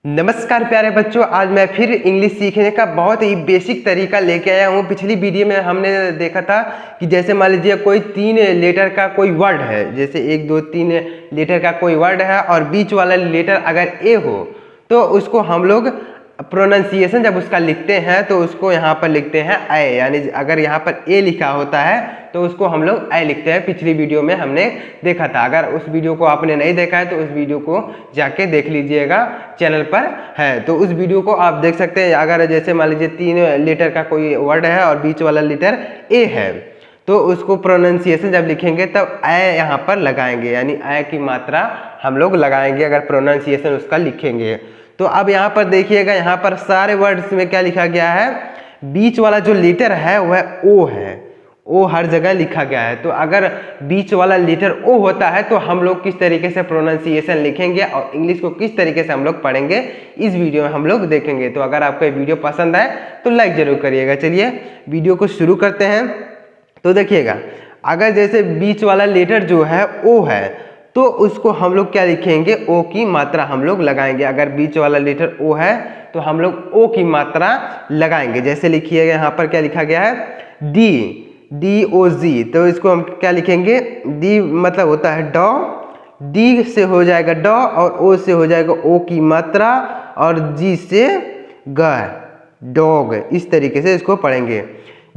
नमस्कार प्यारे बच्चों, आज मैं फिर इंग्लिश सीखने का बहुत ही बेसिक तरीका लेके आया हूँ। पिछली वीडियो में हमने देखा था कि जैसे मान लीजिए कोई 3 लेटर का कोई वर्ड है, जैसे 1 2 3 लेटर का कोई वर्ड है और बीच वाला लेटर अगर ए हो तो उसको हम लोग प्रोनाउंसिएशन जब उसका लिखते हैं तो उसको यहाँ पर लिखते हैं ए, यानी अगर यहाँ पर ए लिखा होता है तो उसको हम लोग ए लिखते हैं। पिछली वीडियो में हमने देखा था। अगर उस वीडियो को आपने नहीं देखा है तो उस वीडियो को जाके देख लीजिएगा, चैनल पर है तो उस वीडियो को आप देख सकते हैं। अगर जैसे मान लीजिए 3 लेटर का कोई वर्ड है और बीच वाला लेटर ए है तो उसको प्रोनाउंसिएशन जब लिखेंगे तब ए यहाँ पर लगाएंगे, यानी ए की मात्रा हम लोग लगाएंगे अगर प्रोनाउंसिएशन उसका लिखेंगे। तो अब यहाँ पर देखिएगा, यहाँ पर सारे वर्ड्स में क्या लिखा गया है, बीच वाला जो लेटर है वह ओ है, ओ हर जगह लिखा गया है। तो अगर बीच वाला लेटर ओ होता है तो हम लोग किस तरीके से प्रोनाउंसिएशन लिखेंगे और इंग्लिश को किस तरीके से हम लोग पढ़ेंगे इस वीडियो में हम लोग देखेंगे। तो अगर आपको ये वीडियो पसंद आए तो लाइक जरूर करिएगा। चलिए वीडियो को शुरू करते हैं। तो देखिएगा, अगर जैसे बीच वाला लेटर जो है ओ है तो उसको हम लोग क्या लिखेंगे, ओ की मात्रा हम लोग लगाएंगे। अगर बीच वाला लेटर ओ है तो हम लोग ओ की मात्रा लगाएंगे। जैसे लिखिएगा, यहाँ पर क्या लिखा गया है, डी ओ जी, तो इसको हम क्या लिखेंगे, डी मतलब होता है डॉ, डी से हो जाएगा डॉ और ओ से हो जाएगा ओ की मात्रा और जी से ग, डॉग। इस तरीके से इसको पढ़ेंगे,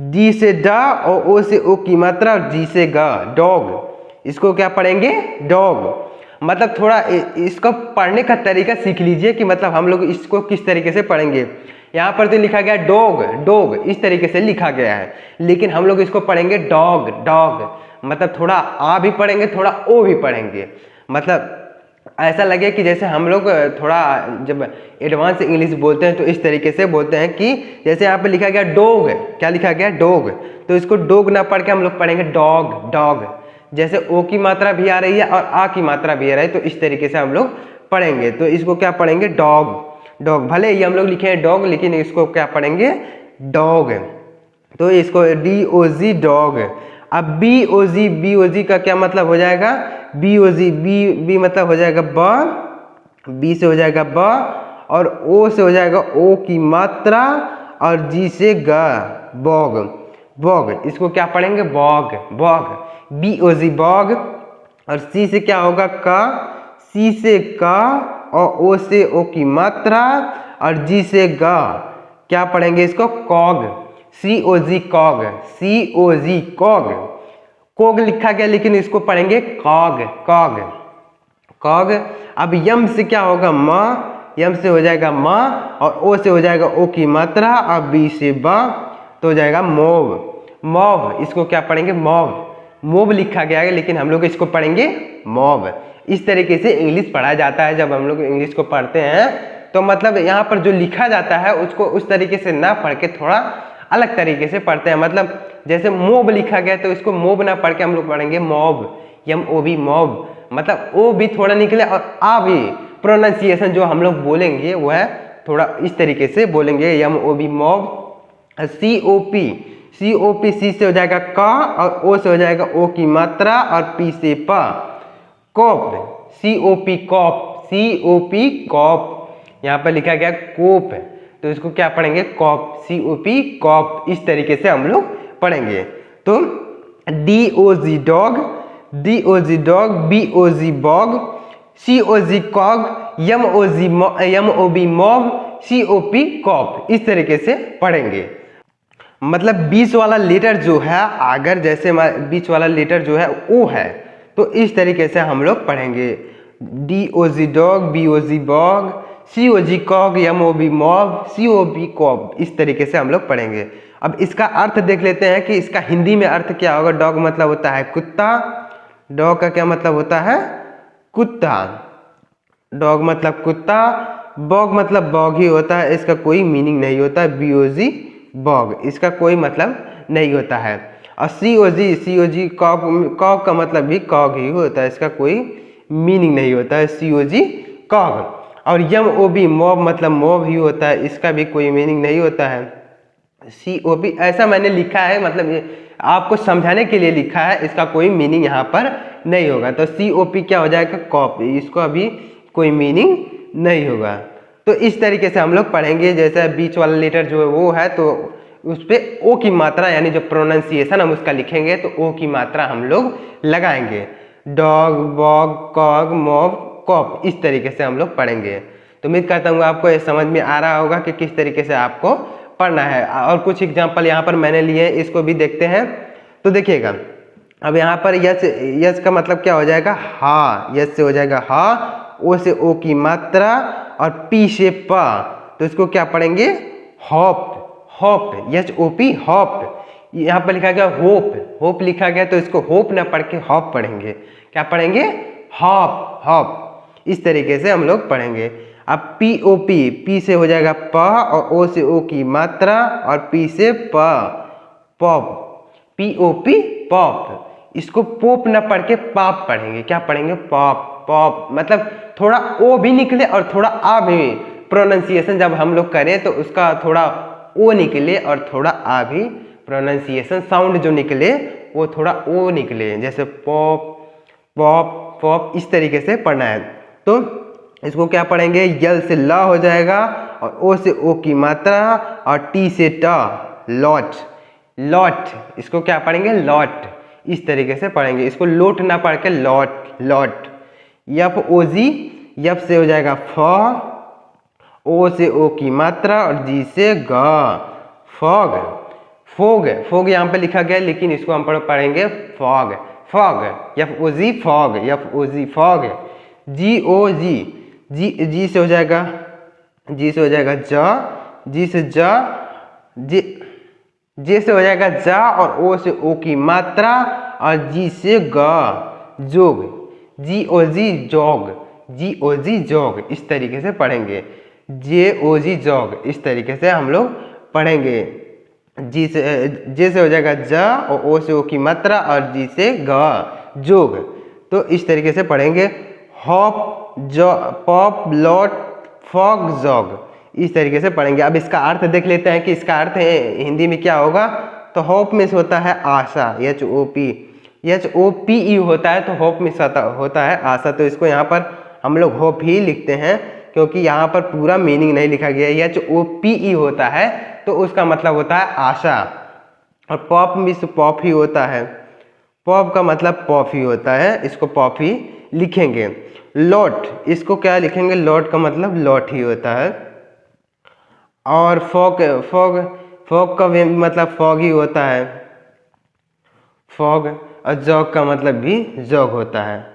डी से डा और ओ से ओ की मात्रा और जी से ग, डॉग। इसको क्या पढ़ेंगे, डॉग। मतलब थोड़ा इसको पढ़ने का तरीका सीख लीजिए कि मतलब हम लोग इसको किस तरीके से पढ़ेंगे। यहाँ पर तो लिखा गया डॉग, डॉग इस तरीके से लिखा गया है, लेकिन हम लोग इसको पढ़ेंगे डॉग, डॉग। मतलब थोड़ा आ भी पढ़ेंगे, थोड़ा ओ भी पढ़ेंगे। मतलब ऐसा लगे कि जैसे हम लोग थोड़ा जब एडवांस इंग्लिश बोलते हैं तो इस तरीके से बोलते हैं कि जैसे यहाँ पे लिखा गया डॉग, क्या लिखा गया डॉग, तो इसको डॉग ना पढ़ के हम लोग पढ़ेंगे डॉग, डॉग। जैसे ओ की मात्रा भी आ रही है और आ की मात्रा भी आ रही है तो इस तरीके से हम लोग पढ़ेंगे। तो इसको क्या पढ़ेंगे, डॉग, डॉग। भले ही हम लोग लिखे हैं डॉग लेकिन इसको क्या पढ़ेंगे, डॉग। तो इसको डी ओ जी, डॉग। अब बी ओ जी का क्या मतलब हो जाएगा, बी ओ जी, बी मतलब हो जाएगा ब, बी से हो जाएगा ब और ओ से हो जाएगा ओ की मात्रा और जी से ग, बॉग, बॉग। इसको क्या पढ़ेंगे, bog, bog, B O G, bog. और सी से क्या होगा, का, सी से का और ओ से ओ की मात्रा और जी से गा, क्या पढ़ेंगे इसको, कॉग, सी ओ जी, कॉग, सी ओ जी, कॉग। कोग लिखा गया लेकिन इसको पढ़ेंगे कॉग, कॉग, कॉग। अब यम से क्या होगा, म, यम से हो जाएगा म और ओ से हो जाएगा ओ की मात्रा और बी से ब तो हो जाएगा मोव, मोव। इसको क्या पढ़ेंगे, मोव, मोव लिखा गया है लेकिन हम लोग इसको पढ़ेंगे मोव। इस तरीके से इंग्लिश पढ़ा जाता है। जब हम लोग इंग्लिश को पढ़ते हैं तो मतलब यहाँ पर जो लिखा जाता है उसको उस तरीके से ना पढ़ के थोड़ा अलग तरीके से पढ़ते हैं। मतलब जैसे मोब लिखा गया तो इसको मोब ना पढ़ के हम लोग पढ़ेंगे मॉब, यम ओ बी, मॉब। मतलब ओ भी थोड़ा निकले और आ भी, प्रोनाउंसिएशन जो हम लोग बोलेंगे वह थोड़ा इस तरीके से बोलेंगे, यम ओ B, mob. C O P, सी ओ पी, सी से हो जाएगा का और ओ से हो जाएगा ओ की मात्रा और पी से पा, कॉप, सी ओ पी, कॉप, सी ओ पी, कॉप। यहाँ पर लिखा गया कोप तो इसको क्या पढ़ेंगे, कॉप, सी ओ पी, कॉप। इस तरीके से हम लोग पढ़ेंगे। तो D O G, dog, D O G, dog, B O G, bog, C O G, कॉग, यम ओ जी, यम ओ B, mob, C O P, corp. इस तरीके से पढ़ेंगे। मतलब बीच वाला लेटर जो है, अगर जैसे बीच वाला लेटर जो है ओ है तो इस तरीके से हम लोग पढ़ेंगे, D O G, dog, B O G, bog, C O G, cog, M O B, mob, C O B, cob. इस तरीके से हम लोग पढ़ेंगे। अब इसका अर्थ देख लेते हैं कि इसका हिंदी में अर्थ क्या होगा। डॉग मतलब होता है कुत्ता, डॉग का क्या मतलब होता है, कुत्ता, डॉग मतलब कुत्ता। बॉग मतलब बॉग ही होता है, इसका कोई मीनिंग नहीं होता है, बी ओ जी, बॉग, इसका कोई मतलब नहीं होता है। और सी ओ जी, कॉग, कॉग का मतलब भी कॉग ही होता है, इसका कोई मीनिंग नहीं होता है, सी ओ जी, कॉग। और यम ओ बी, मॉब मतलब मॉब ही होता है, इसका भी कोई मीनिंग नहीं होता है, सी ओ बी। ऐसा मैंने लिखा है, मतलब ये आपको समझाने के लिए लिखा है, इसका कोई मीनिंग यहाँ पर नहीं होगा। तो सी ओ पी क्या हो जाएगा, कॉप, इसको अभी कोई मीनिंग नहीं होगा। तो इस तरीके से हम लोग पढ़ेंगे। जैसे बीच वाला लेटर जो है वो है, तो उस पर ओ की मात्रा यानी जो प्रोनाउंसिएशन हम उसका लिखेंगे तो ओ की मात्रा हम लोग लगाएंगे। Dog, bog, cog, mob, cop, इस तरीके से हम लोग पढ़ेंगे। तो उम्मीद करता हूँ आपको ये समझ में आ रहा होगा कि किस तरीके से आपको पढ़ना है। और कुछ एग्जाम्पल यहाँ पर मैंने लिए, इसको भी देखते हैं। तो देखिएगा, अब यहाँ पर यस, यस का मतलब क्या हो जाएगा? हा। यस से हो जाएगा हा, ओ से ओ की मात्रा और पी से प, तो इसको क्या पढ़ेंगे? Hop. Hop, H O P, hop. यहाँ पर लिखा गया होप, होप लिखा गया तो इसको होप ना पढ़ के हॉप पढ़ेंगे। क्या पढ़ेंगे? Hop, hop. इस तरीके से हम लोग पढ़ेंगे। अब पी ओ पी, पी से हो जाएगा प और ओ से ओ की मात्रा और पी से प, pop. P O P, pop. इसको पोप ना पढ़ के पाप पढ़ेंगे। क्या पढ़ेंगे? Pop, pop. मतलब थोड़ा ओ भी निकले और थोड़ा आ भी, प्रोनाउंसिएशन जब हम लोग करें तो उसका थोड़ा ओ निकले और थोड़ा आ भी, प्रोनाउंसिएशन साउंड जो निकले वो थोड़ा ओ निकले। जैसे पॉप, पॉप, पॉप, इस तरीके से पढ़ना है। तो इसको क्या पढ़ेंगे? यल से ल हो जाएगा और ओ से ओ की मात्रा और टी से ट, लॉट। लॉट, इसको क्या पढ़ेंगे? लॉट। इस तरीके से पढ़ेंगे। इसको लोट ना पढ़ के लॉट, लॉट। यफ ओ जी, यफ से हो जाएगा फ, ओ से ओ की मात्रा और जी से ग, फॉग। फोग, फोग यहाँ पे लिखा गया लेकिन इसको हम पढ़ेंगे fog, fog. F O G, fog, F O G, fog. G ओ जी, जी से हो जाएगा, जी से हो जाएगा ज, जी से ज, जे से हो जाएगा जा और ओ से ओ की मात्रा और जी से ग, जोग। जी ओ जी, जोग, जी ओ जी, जोग। इस तरीके से पढ़ेंगे। जे ओ जी, जोग। इस तरीके से हम लोग पढ़ेंगे। जी से, जे से हो जाएगा ज और ओ से ओ की मात्रा और जी से ग, जोग। तो इस तरीके से पढ़ेंगे। Hop, pop, lot, fog, jog. इस तरीके से पढ़ेंगे। अब इसका अर्थ देख लेते हैं कि इसका अर्थ हिंदी में क्या होगा। तो होप में होता है आशा, H O P, H O P E होता है, तो होप में होता है आशा। तो इसको यहाँ पर हम लोग होप ही लिखते हैं क्योंकि यहाँ पर पूरा मीनिंग नहीं लिखा गया है। एच ओ पी ई होता है तो उसका मतलब होता है आशा। और पॉप में पॉप ही होता है, पॉप का मतलब पॉप ही होता है, इसको पॉप ही लिखेंगे। लॉट, इसको क्या लिखेंगे? लॉट का मतलब लॉट ही होता है। और फॉग, फॉग, फॉग का भी मतलब फॉग ही होता है, फॉग। और जॉग का मतलब भी जॉग होता है।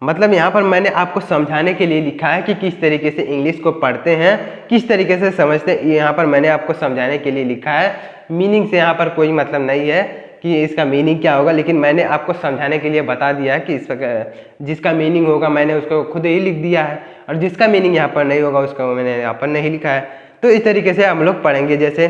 मतलब यहाँ पर मैंने आपको समझाने के लिए लिखा है कि किस तरीके से इंग्लिश को पढ़ते हैं, किस तरीके से समझते हैं। यहाँ पर मैंने आपको समझाने के लिए लिखा है। मीनिंग से यहाँ पर कोई मतलब नहीं है कि इसका मीनिंग क्या होगा, लेकिन मैंने आपको समझाने के लिए बता दिया है कि जिसका मीनिंग होगा मैंने उसको खुद ही लिख दिया है और जिसका मीनिंग यहाँ पर नहीं होगा उसका मैंने यहाँ पर नहीं लिखा है। तो इस तरीके से हम लोग पढ़ेंगे। जैसे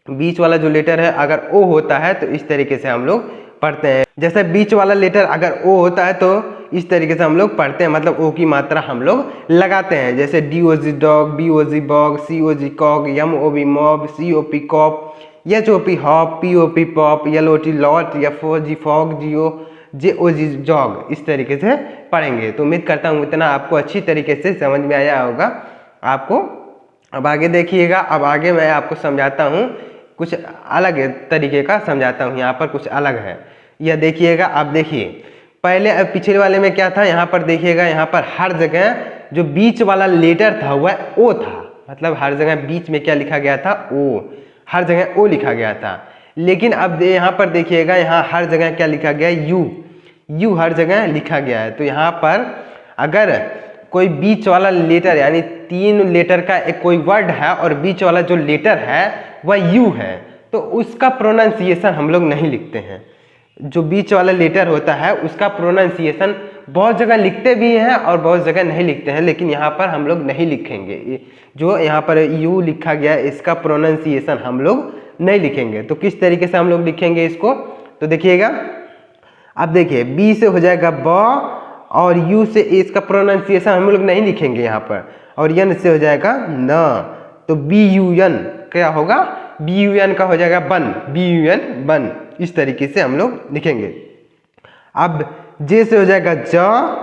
बीच वाला जो लेटर है अगर ओ होता है तो इस तरीके से हम लोग पढ़ते हैं। जैसे बीच वाला लेटर अगर ओ होता है तो इस तरीके से हम लोग पढ़ते हैं, मतलब ओ की मात्रा हम लोग लगाते हैं। जैसे D O G, dog, B O G, bog, C O G, cog, M O B, mob, C O P, cop, H O P, hop, P O P, pop, L O T, lot, F O G, fog, G O, J O G, jog. इस तरीके से पढ़ेंगे। तो उम्मीद करता हूँ इतना आपको अच्छी तरीके से समझ में आया होगा आपको। अब आगे देखिएगा। अब आगे मैं आपको समझाता हूँ, कुछ अलग तरीके का समझाता हूँ। यहाँ पर कुछ अलग है, यह देखिएगा। आप देखिए, पहले पिछले वाले में क्या था, यहाँ पर देखिएगा, यहाँ पर हर जगह जो बीच वाला लेटर था वह ओ था। मतलब हर जगह बीच में क्या लिखा गया था? ओ। हर जगह ओ लिखा गया था। लेकिन अब यहाँ पर देखिएगा, यहाँ हर जगह क्या लिखा गया? यू। यू हर जगह लिखा गया है। तो यहाँ पर अगर कोई बीच वाला लेटर यानी 3 लेटर का एक कोई वर्ड है और बीच वाला जो लेटर है वह यू है, तो उसका प्रोनाउंसिएशन हम लोग नहीं लिखते हैं। जो बीच वाला लेटर होता है उसका प्रोनाउंसिएशन बहुत जगह लिखते भी हैं और बहुत जगह नहीं लिखते हैं, लेकिन यहाँ पर हम लोग नहीं लिखेंगे। जो यहाँ पर यू लिखा गया है इसका प्रोनाउंसिएशन हम लोग नहीं लिखेंगे। तो किस तरीके से हम लोग लिखेंगे इसको? तो देखिएगा, अब देखिए, बी से हो जाएगा ब और यू से इसका प्रोनाउंसिएशन हम लोग नहीं लिखेंगे यहाँ पर, और यन से हो जाएगा न, तो बी यू एन क्या होगा? बी यू एन का हो जाएगा बन, बी यू एन, बन। इस तरीके से हम लोग लिखेंगे। अब जे से हो जाएगा ज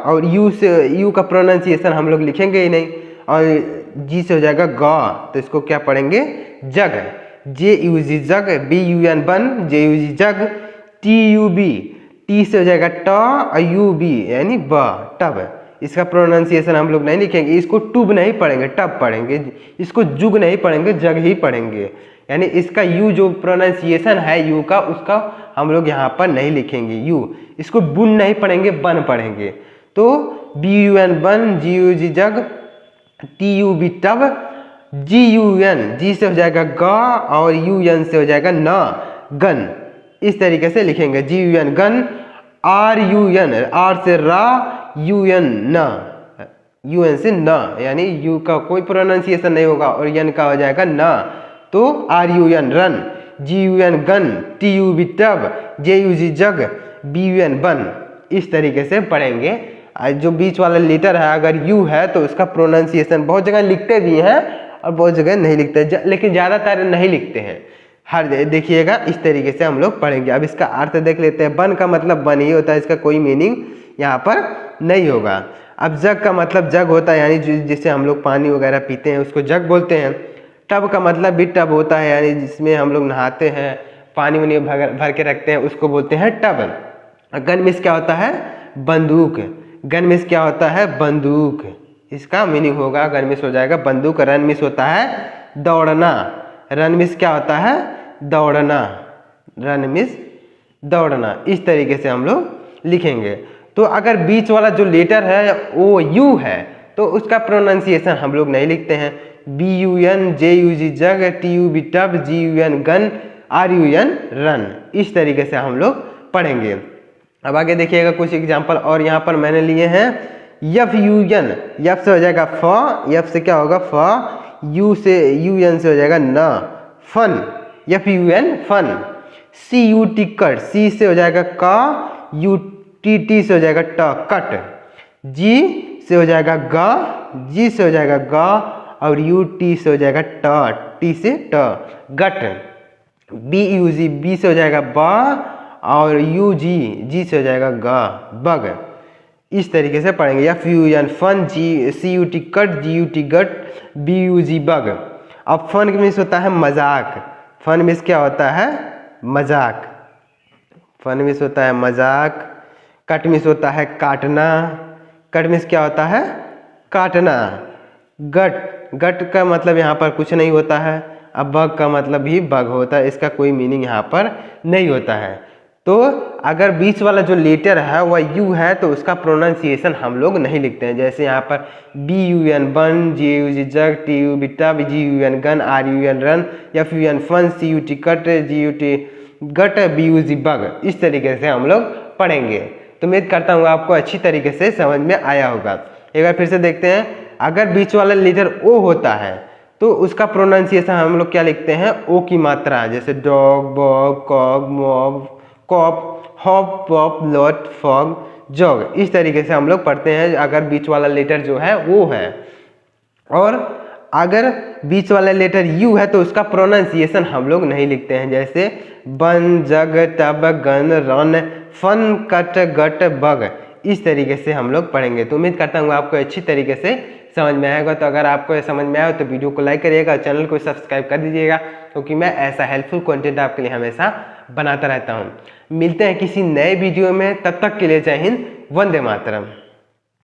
और यू से, यू का प्रोनाउंसिएशन हम लोग लिखेंगे ही नहीं, और जी से हो जाएगा गा, तो इसको क्या पढ़ेंगे jug. J U G jug, B U N bun, J U G jug, T U B, T से हो जाएगा ट और यू बी यानी ब, टब। इसका प्रोनाउंसिएशन हम लोग नहीं लिखेंगे, इसको टूब नहीं पढ़ेंगे टब पढ़ेंगे, इसको जुग नहीं पढ़ेंगे जग ही पढ़ेंगे। यानी इसका यू जो प्रोनाउंसिएशन है यू का, उसका हम लोग यहाँ पर नहीं लिखेंगे यू। इसको बुन नहीं पढ़ेंगे बन पढ़ेंगे। तो B U N bun, G U G jug, T U B tub, G U N, G से हो जाएगा गा और यू एन से हो जाएगा न, गन। इस तरीके से लिखेंगे G U N gun, R U N, R से रा, यू एन न, यू एन से न, यानी यू का कोई प्रोनाउंसिएशन नहीं होगा और एन का हो जाएगा न। तो R U N run, G U N gun, T U B tub, J U G jug, B U N bun. इस तरीके से पढ़ेंगे। जो बीच वाला लेटर है अगर यू है तो उसका प्रोनाउंसिएशन बहुत जगह लिखते भी हैं और बहुत जगह नहीं लिखते, लेकिन ज़्यादातर नहीं लिखते हैं। हर देखिएगा इस तरीके से हम लोग पढ़ेंगे। अब इसका अर्थ देख लेते हैं। बन का मतलब बन ही होता है, इसका कोई मीनिंग यहाँ पर नहीं होगा। अब जग का मतलब जग होता है, यानी जिससे हम लोग पानी वगैरह पीते हैं उसको जग बोलते हैं। टब का मतलब भी टब होता है, यानी जिसमें हम लोग नहाते हैं, पानी वानी भर के रखते हैं, उसको बोलते हैं टब। गन मीन्स क्या होता है बंदूक, गन मीन्स क्या होता है बंदूक, इसका मीनिंग होगा गन मीन्स हो जाएगा बंदूक। रन मीन्स होता है दौड़ना, रन मीन्स क्या होता है दौड़ना, रन मीन्स दौड़ना। इस तरीके से हम लोग लिखेंगे। तो अगर बीच वाला जो लेटर है वो यू है तो उसका प्रोनाउंसिएशन हम लोग नहीं लिखते हैं। B U N, J U G jug, T U B tub, G U N gun, R U N run. इस तरीके से हम लोग पढ़ेंगे। अब आगे देखिएगा कुछ एग्जाम्पल और यहाँ पर मैंने लिए हैं। यफ यू एन, यफ से हो जाएगा फ, यफ से क्या होगा फ, यू से यू एन से हो जाएगा न, fun, F U N fun. C U T cut, C से हो जाएगा का, यू टी टी से हो जाएगा ट कट, जी से हो जाएगा गा, जी से हो जाएगा गा और यू टी से हो जाएगा ट, टी से ट गट। बी यू जी, बी से हो जाएगा बा और यू जी, जी से हो जाएगा गा बग। इस तरीके से पढ़ेंगे। F U N fun, G C U T cut, G U T gut, B U G bug. अब फन मीन्स होता है मजाक, फन मीन्स क्या होता है मजाक, फन मीन्स होता है मजाक। कट मीन्स होता है काटना, कट मीन्स क्या होता है काटना। गट, गट का मतलब यहाँ पर कुछ नहीं होता है। अब बग का मतलब भी बग होता है, इसका कोई मीनिंग यहाँ पर नहीं होता है। तो अगर बीच वाला जो लेटर है वह यू है तो उसका प्रोनाउंसिएशन हम लोग नहीं लिखते हैं। जैसे यहाँ पर B U N bun, J U G jug, T U B tub, G U N gun, R U N run, F U N fun, C U T cut, G U T gut, B U G bug. इस तरीके से हम लोग पढ़ेंगे। तो उम्मीद करता हूँ आपको अच्छी तरीके से समझ में आया होगा। एक बार फिर से देखते हैं। अगर बीच वाला लेटर ओ होता है तो उसका प्रोनाउंसिएशन हम लोग क्या लिखते हैं ओ की मात्रा, जैसे dog, bog, cog, mob, cop, hop, pop, lot, fog, jog. इस तरीके से हम लोग पढ़ते हैं अगर बीच वाला लेटर जो है वो है। और अगर बीच वाला लेटर यू है तो उसका प्रोनाउंसिएशन हम लोग नहीं लिखते हैं। जैसे bun, jug, tub, gun, run, fun, cut, gut, bug. इस तरीके से हम लोग पढ़ेंगे। तो उम्मीद करता हूँ आपको अच्छी तरीके से समझ में आएगा। तो अगर आपको ये समझ में आए तो वीडियो को लाइक करिएगा, चैनल को सब्सक्राइब कर दीजिएगा, क्योंकि मैं ऐसा हेल्पफुल कंटेंट आपके लिए हमेशा बनाता रहता हूँ। मिलते हैं किसी नए वीडियो में, तब तक के लिए जय हिंद, वंदे मातरम।